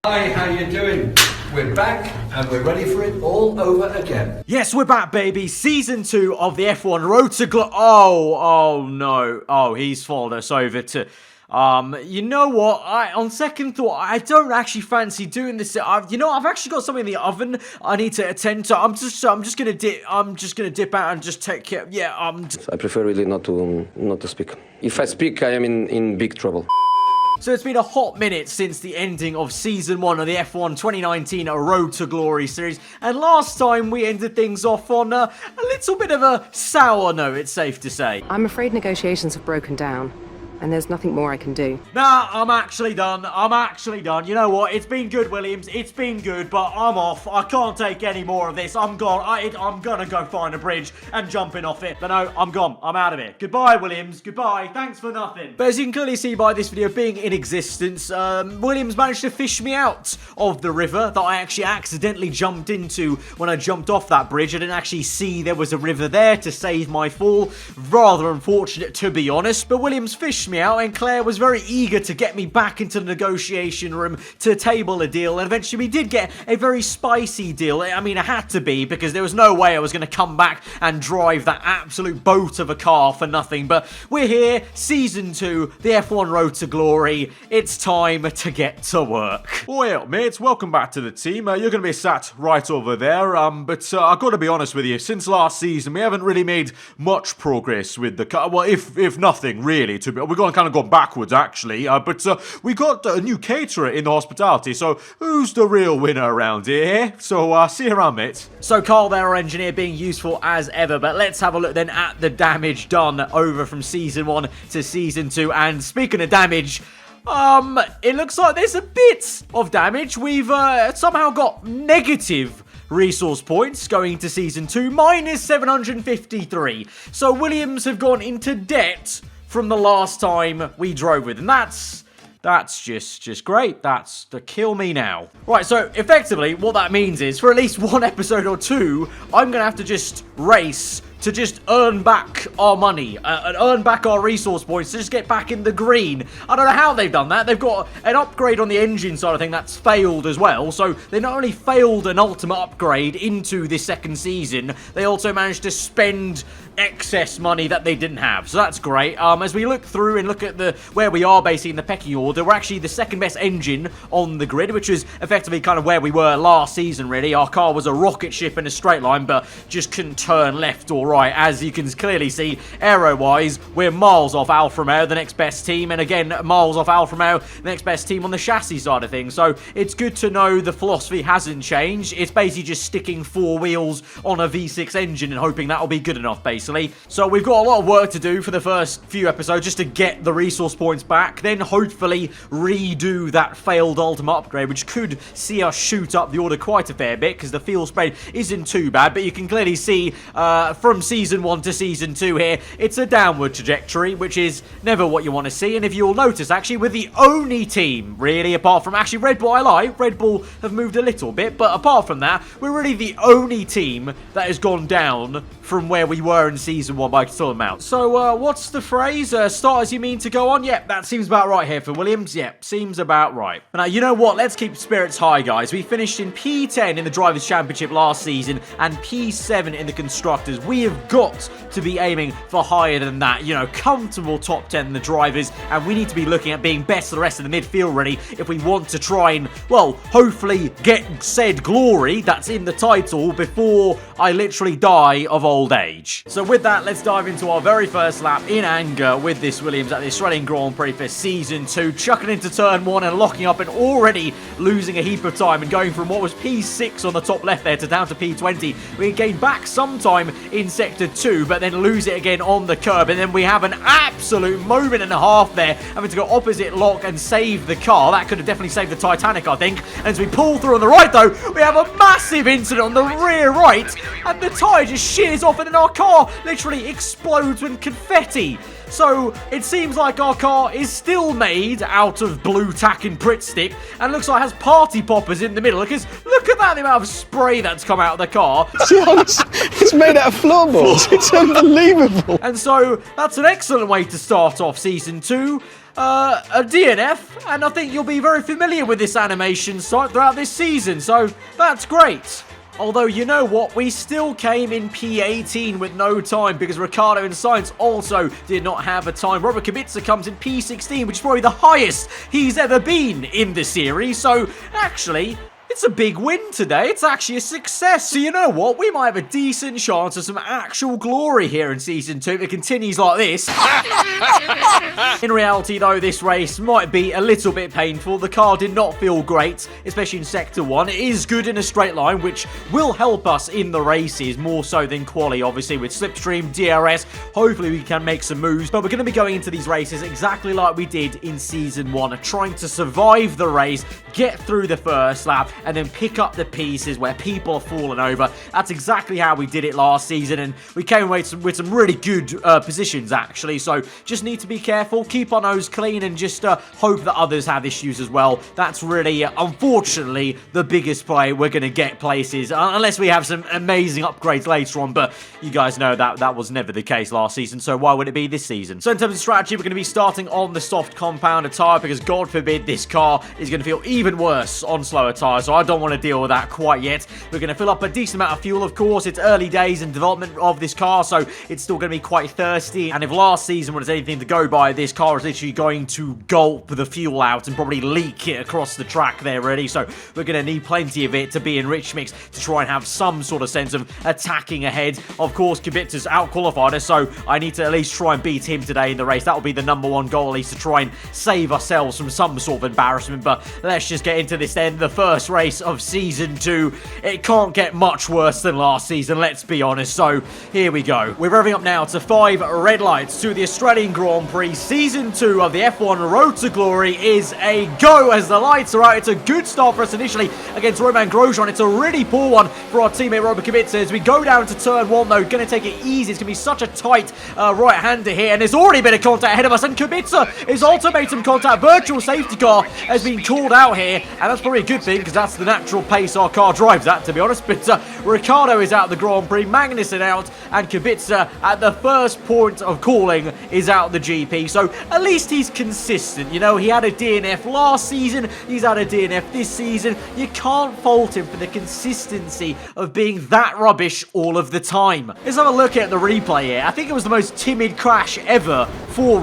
Hi, how you doing? We're back and we're ready for it all over again. Yes, we're back, baby. Season 2 of the F1 Road to Glory. Oh no. Oh, he's followed us over to... you know what? On second thought, I don't actually fancy doing this. I've actually got something in the oven I need to attend to. I'm just gonna dip out and just take care. Yeah. I prefer really not to speak. If I speak, I am in big trouble. So it's been a hot minute since the ending of Season 1 of the F1 2019 A Road to Glory series, and last time we ended things off on a little bit of a sour note, it's safe to say. I'm afraid negotiations have broken down, and there's nothing more I can do. Nah, I'm actually done. You know what? It's been good, Williams. It's been good, but I'm off. I can't take any more of this. I'm gone. I'm gonna go find a bridge and jump in off it. But no, I'm gone. I'm out of here. Goodbye, Williams. Goodbye. Thanks for nothing. But as you can clearly see by this video being in existence, Williams managed to fish me out of the river that I actually accidentally jumped into when I jumped off that bridge. I didn't actually see there was a river there to save my fall. Rather unfortunate, to be honest. But Williams fished me out, and Claire was very eager to get me back into the negotiation room to table a deal, and eventually we did get a very spicy deal. I mean, it had to be, because there was no way I was going to come back and drive that absolute boat of a car for nothing. But we're here, Season 2, the F1 Road to Glory. It's time to get to work. Well, mates, welcome back to the team. You're going to be sat right over there, but I've got to be honest with you, since last season we haven't really made much progress with the car. Well, if nothing, really. We're kind of gone backwards, actually, but we got a new caterer in the hospitality, so who's the real winner around here? So see you around, mate. So Carl there, our engineer, being useful as ever, but let's have a look then at the damage done over from Season 1 to Season 2, and speaking of damage, it looks like there's a bit of damage. We've somehow got negative resource points going to Season 2, minus 753, so Williams have gone into debt from the last time we drove with, and that's just great. That's the kill me now. Right, so effectively what that means is for at least one episode or two, I'm gonna have to just race to just earn back our money and earn back our resource points to just get back in the green. I don't know how they've done that. They've got an upgrade on the engine side of thing that's failed as well. So they not only failed an ultimate upgrade into this second season, they also managed to spend excess money that they didn't have. So that's great. As we look through and look at where we are basically in the pecking order, we're actually the second best engine on the grid, which is effectively kind of where we were last season, really. Our car was a rocket ship in a straight line, but just couldn't turn left or right. As you can clearly see, aero-wise, we're miles off Alfa Romeo, the next best team, and again, miles off Alfa Romeo, the next best team on the chassis side of things. So it's good to know the philosophy hasn't changed. It's basically just sticking four wheels on a V6 engine and hoping that'll be good enough, basically. So we've got a lot of work to do for the first few episodes just to get the resource points back, then hopefully redo that failed ultimate upgrade, which could see us shoot up the order quite a fair bit, because the fuel spread isn't too bad, but you can clearly see from Season 1 to Season 2 here, it's a downward trajectory, which is never what you want to see. And if you'll notice, actually, we're the only team, really, apart from, actually, Red Bull, I lie, Red Bull have moved a little bit, but apart from that, we're really the only team that has gone down from where we were in Season 1 by a considerable amount. So, what's the phrase? Start as you mean to go on? Yep, that seems about right here for Williams. Yep, seems about right. But now, you know what? Let's keep spirits high, guys. We finished in P10 in the Drivers' Championship last season and P7 in the Constructors. We have got to be aiming for higher than that. You know, comfortable top 10 in the drivers, and we need to be looking at being best of the rest of the midfield, really, if we want to try and, well, hopefully get said glory that's in the title before I literally die of old age. So with that, let's dive into our very first lap in anger with this Williams at the Australian Grand Prix for Season 2, chucking into turn 1 and locking up and already losing a heap of time and going from what was P6 on the top left there to down to P20. We gain back sometime in Sector 2, but then lose it again on the curb, and then we have an absolute moment and a half there, having to go opposite lock and save the car. That could have definitely saved the Titanic, I think. And as we pull through on the right, though, we have a massive incident on the rear right, and the tyre just shears off, and then our car literally explodes with confetti. So it seems like our car is still made out of blue tack and Brit stick, and looks like it has party poppers in the middle, because look at about the amount of spray that's come out of the car. It's made out of floorboards. It's unbelievable. And so that's an excellent way to start off Season 2. A DNF, and I think you'll be very familiar with this animation site throughout this season, so that's great. Although, you know what, we still came in P18 with no time because Ricciardo and Sainz also did not have a time. Robert Kubica comes in P16, which is probably the highest he's ever been in the series, so actually, it's a big win today. It's actually a success. So you know what? We might have a decent chance of some actual glory here in Season 2 if it continues like this. In reality, though, this race might be a little bit painful. The car did not feel great, especially in Sector 1. It is good in a straight line, which will help us in the races, more so than quali, obviously, with Slipstream, DRS. Hopefully, we can make some moves. But we're going to be going into these races exactly like we did in Season 1, trying to survive the race, get through the first lap, and then pick up the pieces where people are falling over. That's exactly how we did it last season, and we came away with some really good positions, actually. So just need to be careful, keep our nose clean, and just hope that others have issues as well. That's really, unfortunately, the biggest play we're going to get places, unless we have some amazing upgrades later on, but you guys know that was never the case last season, so why would it be this season? So in terms of strategy, we're going to be starting on the soft compound tyre, because God forbid this car is going to feel even worse on slower tyres, so I don't want to deal with that quite yet. We're going to fill up a decent amount of fuel, of course. It's early days in development of this car, so it's still going to be quite thirsty, and if last season was anything to go by, this car is literally going to gulp the fuel out and probably leak it across the track there, really, so we're going to need plenty of it to be in rich mix to try and have some sort of sense of attacking ahead. Of course, Kubica's out-qualified us, so I need to at least try and beat him today in the race. That will be the #1 goal, at least, to try and save ourselves from some sort of embarrassment, but let's just get into this then. The first race of Season 2. It can't get much worse than last season, let's be honest, so here we go. We're revving up now to 5 red lights to the Australian Grand Prix. Season 2 of the F1 Road to Glory is a go as the lights are out. It's a good start for us initially against Romain Grosjean. It's a really poor one for our teammate Robert Kubica as we go down to turn 1 though. Going to take it easy. It's going to be such a tight right-hander here, and there's already been a contact ahead of us, and Kubica is ultimatum contact. Virtual safety car has been called out here, and that's probably a good thing because that's the natural pace our car drives at, to be honest. But Ricciardo is out the Grand Prix, Magnussen out, and Kubica at the first point of calling is out the GP. So at least he's consistent. You know, he had a DNF last season, he's had a DNF this season. You can't fault him for the consistency of being that rubbish all of the time. Let's have a look at the replay here. I think it was the most timid crash ever for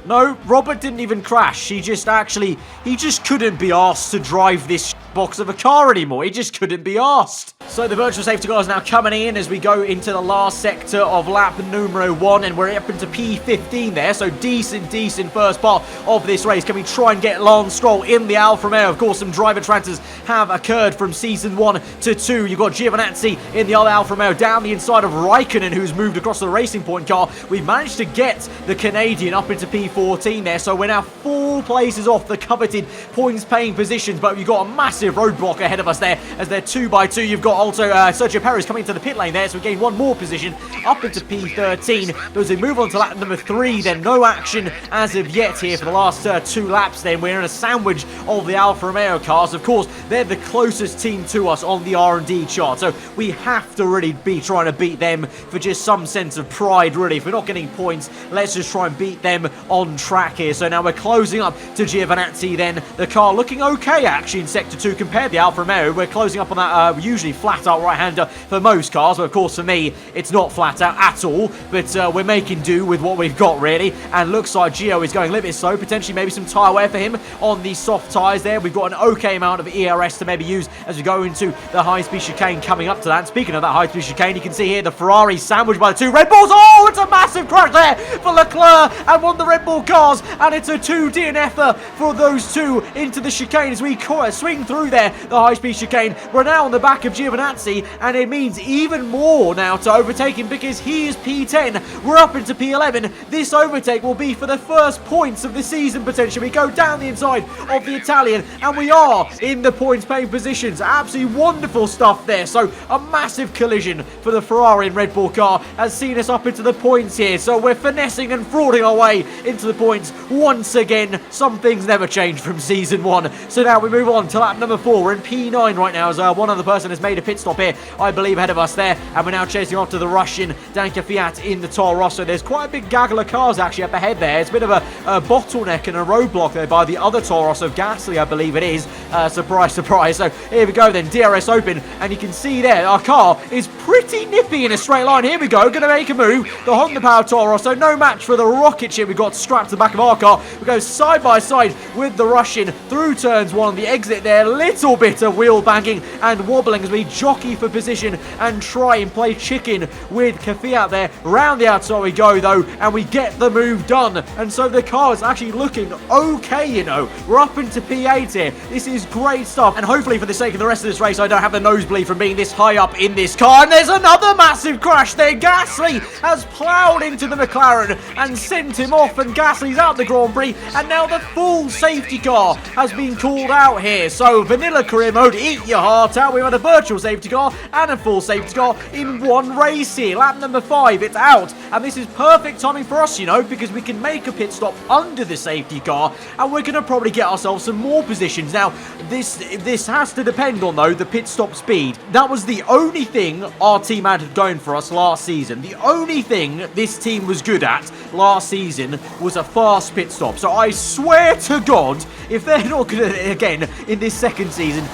No, Robert didn't even crash. He just couldn't be asked to drive this box of a car anymore. He just couldn't be asked. So the virtual safety car is now coming in as we go into the last sector of lap numero 1, and we're up into P15 there, so decent first part of this race. Can we try and get Lance Stroll in the Alfa Romeo? Of course, some driver transfers have occurred from Season 1 to 2. You've got Giovinazzi in the other Alfa Romeo down the inside of Raikkonen, who's moved across the Racing Point car. We've managed to get the Canadian up into P14 there, so we're now 4 places off the coveted points-paying positions, but you've got a massive roadblock ahead of us there as they're 2x2. You've got also Sergio Perez coming into the pit lane there, so we gain 1 more position up into P13. But as we move on to lap number 3, then no action as of yet here for the last 2 laps. Then we're in a sandwich of the Alfa Romeo cars. Of course, they're the closest team to us on the R&D chart, so we have to really be trying to beat them for just some sense of pride, really. If we're not getting points, let's just try and beat them on track here. So now we're closing up to Giovinazzi then. The car looking okay, actually, in Sector 2 compared to the Alfa Romeo. We're closing up on that usually flat-out right-hander for most cars, but of course for me, it's not flat-out at all, but we're making do with what we've got, really, and looks like Gio is going a little bit slow, potentially maybe some tyre wear for him on these soft tyres there. We've got an okay amount of ERS to maybe use as we go into the high-speed chicane coming up to that. And speaking of that high-speed chicane, you can see here the Ferrari sandwiched by the 2 Red Bulls. Oh, it's a massive crash there for Leclerc and one of the Red Bull cars, and it's a 2 DNF'er for those 2 into the chicane as we swing through there, the high-speed chicane. We're now on the back of Giovinazzi, and it means even more now to overtake him because he is P10. We're up into P11. This overtake will be for the first points of the season, potentially. We go down the inside of the Italian, and we are in the points-paying positions. Absolutely wonderful stuff there. So a massive collision for the Ferrari and Red Bull car has seen us up into the points here. So we're finessing and frauding our way into the points once again. Some things never change from season 1. So now we move on to lap number 4. We're in P9 right now as one other person has made a pit stop here, I believe, ahead of us there. And we're now chasing after the Russian Danka Fiat in the Toro Rosso. There's quite a big gaggle of cars actually up ahead there. It's a bit of a bottleneck and a roadblock there by the other Toro Rosso, Gasly, I believe it is. Surprise, surprise. So here we go then, DRS open, and you can see there our car is pretty nippy in a straight line. Here we go, gonna make a move. The Honda Power Toro Rosso, no match for the rocket ship we've got strapped to the back of our car. We go side by side with the Russian through turns 1 on the exit there. Little bit of wheel banging and wobbling as we jockey for position and try and play chicken with Fiat there. Round the outside we go though, and we get the move done. And so the car is actually looking okay, you know. We're up into P8 here. This is great stuff. And hopefully for the sake of the rest of this race, I don't have the nosebleed from being this high up in this car. And there's another massive crash there. Gasly has ploughed into the McLaren and sent him off, and Gasly's out the Grand Prix, and now the full safety car has been called out here. So vanilla career mode, eat your heart out. We've had a virtual safety car and a full safety car in one race here. Lap number 5, it's out, and this is perfect timing for us, you know, because we can make a pit stop under the safety car, and we're going to probably get ourselves some more positions. Now, this has to depend on, though, the pit stop speed. That was the only thing our team had going for us last season. The only thing this team was good at last season was a fast pit stop. So I swear to God, if they're not good at it again in this second season,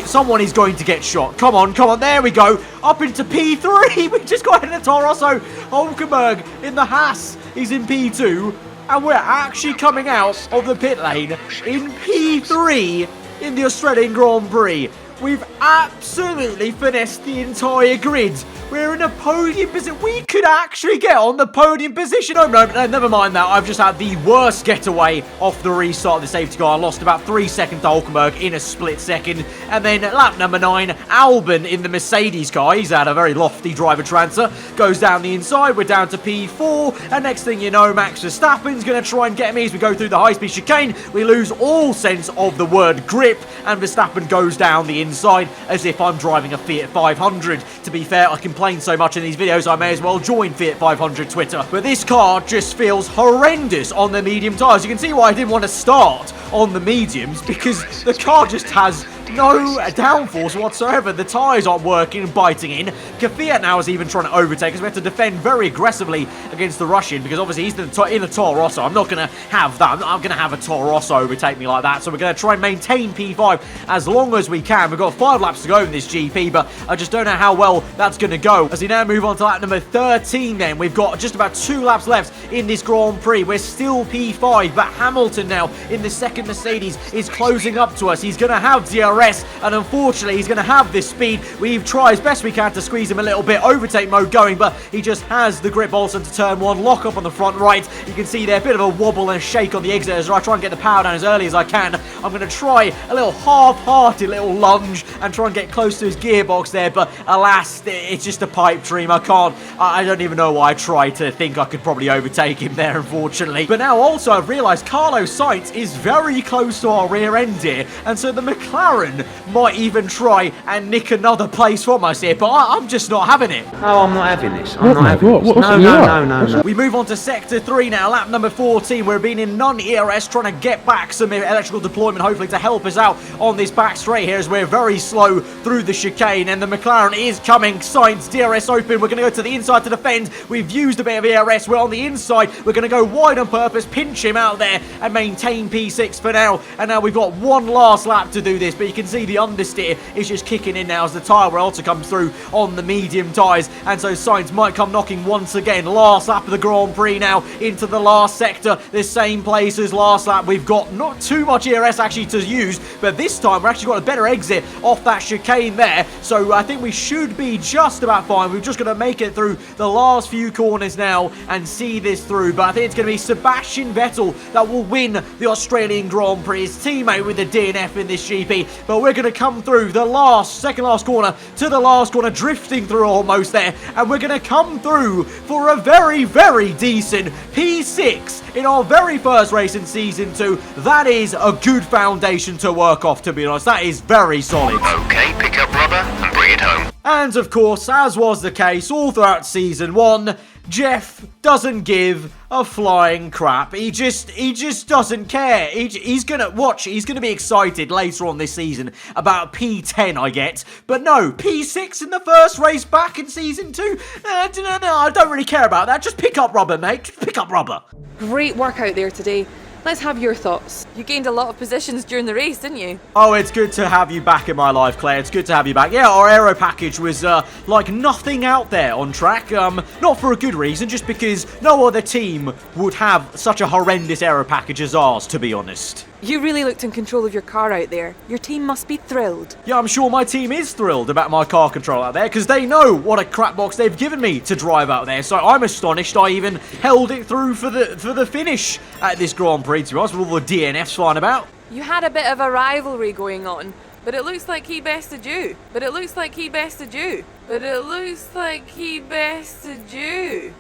someone is going to get shot. Come on, there we go. Up into P3. We just got in the Toro Rosso. Hulkenberg in the Haas. He's in P2. And we're actually coming out of the pit lane in P3 in the Australian Grand Prix. We've absolutely finessed the entire grid. We're in a podium position. We could actually get on the podium position. No, never mind that. I've just had the worst getaway off the restart of the safety car. I lost about 3 seconds to Hulkenberg in a split second. And then lap number 9, Albon in the Mercedes car. He's had a very lofty driver transfer. Goes down the inside. We're down to P4. And next thing you know, Max Verstappen's going to try and get me as we go through the high-speed chicane. We lose all sense of the word grip. And Verstappen goes down the inside as if I'm driving a Fiat 500. To be fair, I complain so much in these videos, I may as well join Fiat 500 Twitter. But this car just feels horrendous on the medium tyres. You can see why I didn't want to start on the mediums, because the car just has no downforce whatsoever. The tyres aren't working and biting in. Fiat now is even trying to overtake us. We have to defend very aggressively against the Russian, because obviously he's in the Toro Rosso. I'm not going to have that. I'm going to have a Toro Rosso overtake me like that. So we're going to try and maintain P5 as long as we can. We've got 5 laps to go in this GP, but I just don't know how well that's going to go. As we now move on to lap number 13 then. We've got just about 2 laps left in this Grand Prix. We're still P5, but Hamilton now in the second Mercedes is closing up to us. He's going to have DRS, and unfortunately he's going to have this speed. We've tried as best we can to squeeze him a little bit, overtake mode going, but he just has the grip also to turn 1, lock up on the front right. You can see there a bit of a wobble and a shake on the exit as I try and get the power down as early as I can. I'm going to try a little half-hearted little lunge and try and get close to his gearbox there, but alas, it's just a pipe dream. I don't even know why I tried to think I could probably overtake him there, unfortunately. But now also I've realised Carlos Sainz is very close to our rear end here, and so the McLaren might even try and nick another place from us here, but I'm just not having it. No, I'm not having this. I'm not having this. No. We move on to Sector 3 now, lap number 14. We're being in non-ERS, trying to get back some electrical deployment, hopefully to help us out on this back straight here as we're very slow through the chicane, and the McLaren is coming. Sainz, DRS open. We're going to go to the inside to defend. We've used a bit of ERS. We're on the inside. We're going to go wide on purpose, pinch him out there, and maintain P6 for now. And now we've got one last lap to do this, but you can see the understeer is just kicking in now as the tyre wear also comes through on the medium tyres, and so Sainz might come knocking once again. Last lap of the Grand Prix now into the last sector, the same place as last lap. We've got not too much ERS actually to use, but this time we're actually got a better exit off that chicane there, so I think we should be just about fine. We've just got to make it through the last few corners now and see this through, but I think it's going to be Sebastian Vettel that will win the Australian Grand Prix, his teammate with the DNF in this GP. But we're going to come through the second last corner to the last corner, drifting through almost there, and we're going to come through for a very, very decent P6 in our very first race in Season 2. That is a good foundation to work off, to be honest. That is very solid. Okay, pick up rubber and bring it home. And of course, as was the case all throughout Season 1, Jeff doesn't give a flying crap. He just doesn't care. He's gonna be excited later on this season about P10, I get. But no, P6 in the first race back in season 2. No, I don't really care about that. Just pick up rubber, mate. Just pick up rubber. Great work out there today. Let's have your thoughts. You gained a lot of positions during the race, didn't you? Oh, it's good to have you back in my life, Claire. It's good to have you back. Yeah, our aero package was like nothing out there on track. Not for a good reason, just because no other team would have such a horrendous aero package as ours, to be honest. You really looked in control of your car out there. Your team must be thrilled. Yeah, I'm sure my team is thrilled about my car control out there, because they know what a crap box they've given me to drive out there. So I'm astonished I even held it through for the finish at this Grand Prix, to be honest, with all the DNFs flying about. You had a bit of a rivalry going on, but it looks like he bested you. But it looks like he bested you. But it looks like he bested you.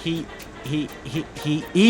He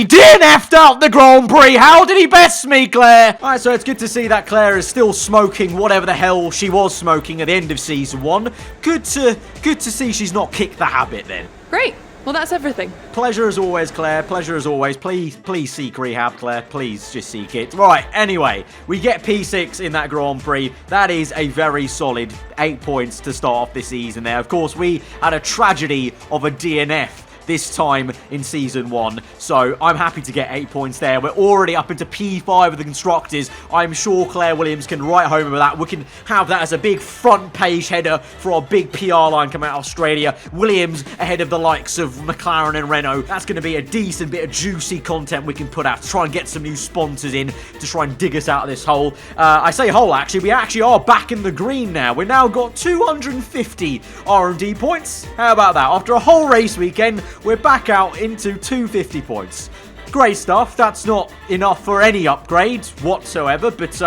DNF'd out the Grand Prix. How did he best me, Claire? Alright, so it's good to see that Claire is still smoking whatever the hell she was smoking at the end of season 1. Good to see she's not kicked the habit then. Great. Well, that's everything. Pleasure as always, Claire. Pleasure as always. Please seek rehab, Claire. Please just seek it. Right, anyway, we get P6 in that Grand Prix. That is a very solid 8 points to start off this season there. Of course, we had a tragedy of a DNF this time in season 1, so I'm happy to get 8 points there. We're already up into P5 of the constructors. I'm sure Claire Williams can write home with that. We can have that as a big front page header for our big PR line coming out of Australia. Williams ahead of the likes of McLaren and Renault. That's going to be a decent bit of juicy content we can put out to try and get some new sponsors in to try and dig us out of this hole. I say hole, actually. We actually are back in the green now. We've now got 250 R&D points. How about that? After a whole race weekend, we're back out into 250 points. Great stuff. That's not enough for any upgrade whatsoever, but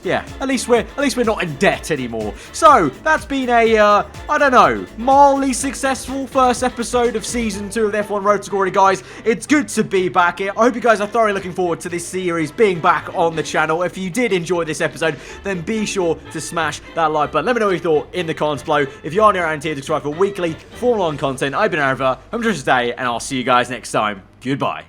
yeah, at least we're not in debt anymore. So that's been a I don't know, mildly successful first episode of season 2 of the F1 Road to Glory, guys. It's good to be back here. I hope you guys are thoroughly looking forward to this series being back on the channel. If you did enjoy this episode, then be sure to smash that like button. Let me know what you thought in the comments below. If you are new around here, subscribe for weekly Formula 1 content. I've been aarava. I'm Josh today, and I'll see you guys next time. Goodbye.